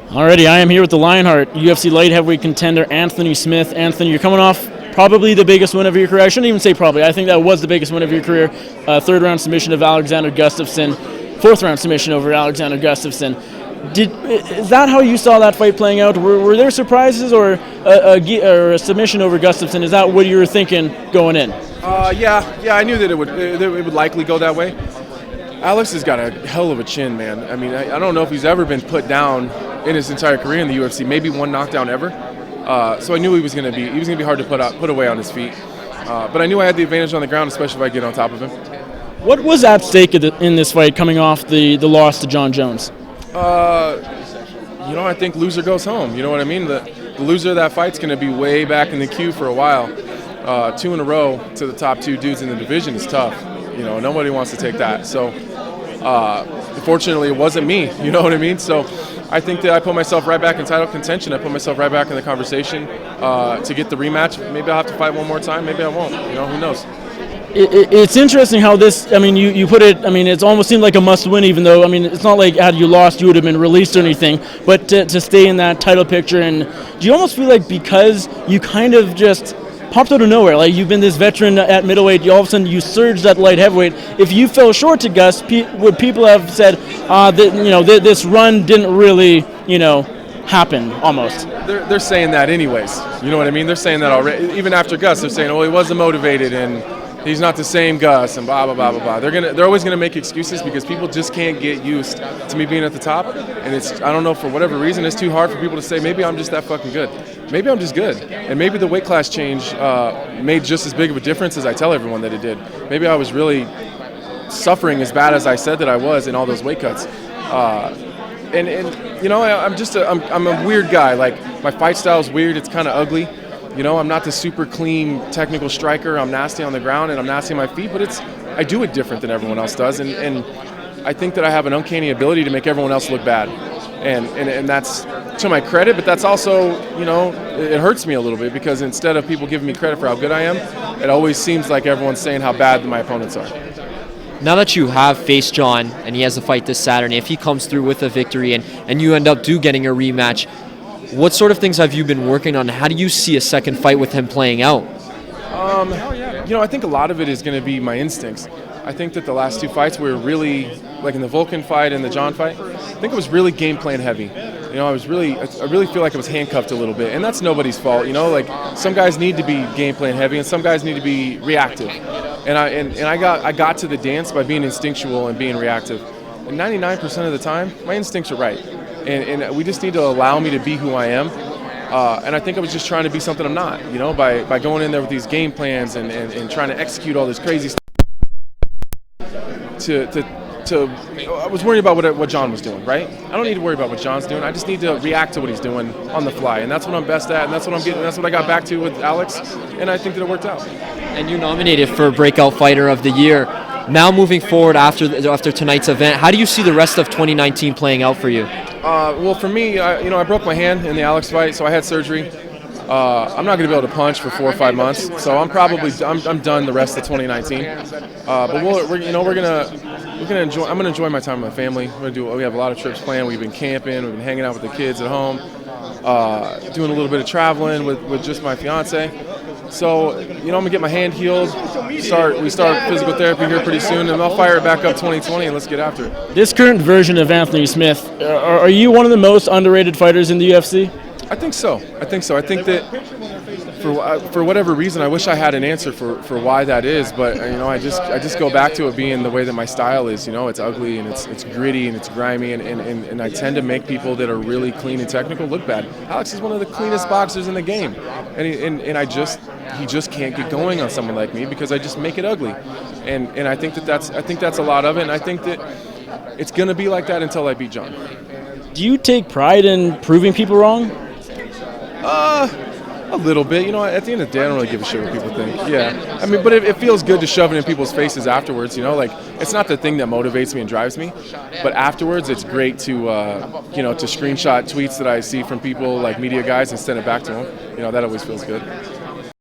Alrighty, I am here with the Lionheart, UFC light heavyweight contender Anthony Smith. Anthony, you're coming off probably the biggest win of your career. I shouldn't even say probably. I think that was the biggest win of your career. Third round submission of Alexander Gustafsson. Fourth round submission over Alexander Gustafsson. Is that how you saw that fight playing out? Were there surprises or a submission over Gustafsson? Is that what you were thinking going in? Yeah, I knew that it would likely go that way. Alex has got a hell of a chin, man. I mean, I don't know if he's ever been put down in his entire career in the UFC. Maybe one knockdown ever. So I knew he was going to be hard to put away on his feet. But I knew I had the advantage on the ground, especially if I get on top of him. What was at stake in this fight, coming off the loss to John Jones? I think loser goes home. You know what I mean? The loser of that fight's going to be way back in the queue for a while. 2 in a row to the top 2 dudes in the division is tough. Nobody wants to take that. So, fortunately, it wasn't me. You know what I mean? So, I think that I put myself right back in title contention. I put myself right back in the conversation to get the rematch. Maybe I'll have to fight one more time. Maybe I won't. Who knows? It's interesting how this, you put it, it almost seemed like a must-win, even though, it's not like had you lost, you would have been released or anything, but to stay in that title picture. And do you almost feel like because you kind of just popped out of nowhere, like you've been this veteran at middleweight, all of a sudden you surged at light heavyweight, if you fell short to Gus, would people have said, this run didn't really, happen almost? They're saying that anyways. You know what I mean? They're saying that already. Even after Gus, they're saying, he wasn't motivated and he's not the same Gus and blah, blah, blah, blah, blah. They're always going to make excuses because people just can't get used to me being at the top. And I don't know, for whatever reason, it's too hard for people to say, maybe I'm just that fucking good. Maybe I'm just good. And maybe the weight class change made just as big of a difference as I tell everyone that it did. Maybe I was really suffering as bad as I said that I was in all those weight cuts. I'm a weird guy. Like, my fight style is weird. It's kind of ugly. I'm not the super clean technical striker. I'm nasty on the ground and I'm nasty on my feet, but I do it different than everyone else does. And I think that I have an uncanny ability to make everyone else look bad. And that's to my credit, but that's also, it hurts me a little bit because instead of people giving me credit for how good I am, it always seems like everyone's saying how bad my opponents are. Now that you have faced John and he has a fight this Saturday, if he comes through with a victory and you end up getting a rematch, what sort of things have you been working on? How do you see a second fight with him playing out? I think a lot of it is going to be my instincts. I think that the last 2 fights were really, like in the Vulcan fight and the John fight, I think it was really game plan heavy. I really feel like I was handcuffed a little bit, and that's nobody's fault. Like, some guys need to be game plan heavy, and some guys need to be reactive. And I got to the dance by being instinctual and being reactive. And 99% of the time, my instincts are right. And we just need to allow me to be who I am. And I think I was just trying to be something I'm not, by going in there with these game plans and trying to execute all this crazy stuff. I was worried about what John was doing, right? I don't need to worry about what John's doing. I just need to react to what he's doing on the fly. And that's what I'm best at, and that's what I'm getting. That's what I got back to with Alex, and I think that it worked out. And you nominated for Breakout Fighter of the Year. Now moving forward after tonight's event, how do you see the rest of 2019 playing out for you? Well, for me, I broke my hand in the Alex fight, so I had surgery. I'm not going to be able to punch for 4 or 5 months, so I'm done the rest of 2019. But I'm going to enjoy my time with my family. We have a lot of trips planned. We've been camping. We've been hanging out with the kids at home, doing a little bit of traveling with just my fiance. So, I'm going to get my hand healed. We start physical therapy here pretty soon, and I'll fire it back up 2020, and let's get after it. This current version of Anthony Smith, are you one of the most underrated fighters in the UFC? I think so. I think that for whatever reason, I wish I had an answer for why that is. But I just go back to it being the way that my style is. It's ugly and it's gritty and it's grimy, and I tend to make people that are really clean and technical look bad. Alex is one of the cleanest boxers in the game, and he just can't get going on someone like me because I just make it ugly. And I think that's a lot of it. And I think that it's gonna be like that until I beat John. Do you take pride in proving people wrong? A little bit. At the end of the day, I don't really give a shit what people think. Yeah. But it feels good to shove it in people's faces afterwards, Like, it's not the thing that motivates me and drives me, but afterwards it's great to, to screenshot tweets that I see from people, like media guys, and send it back to them. That always feels good.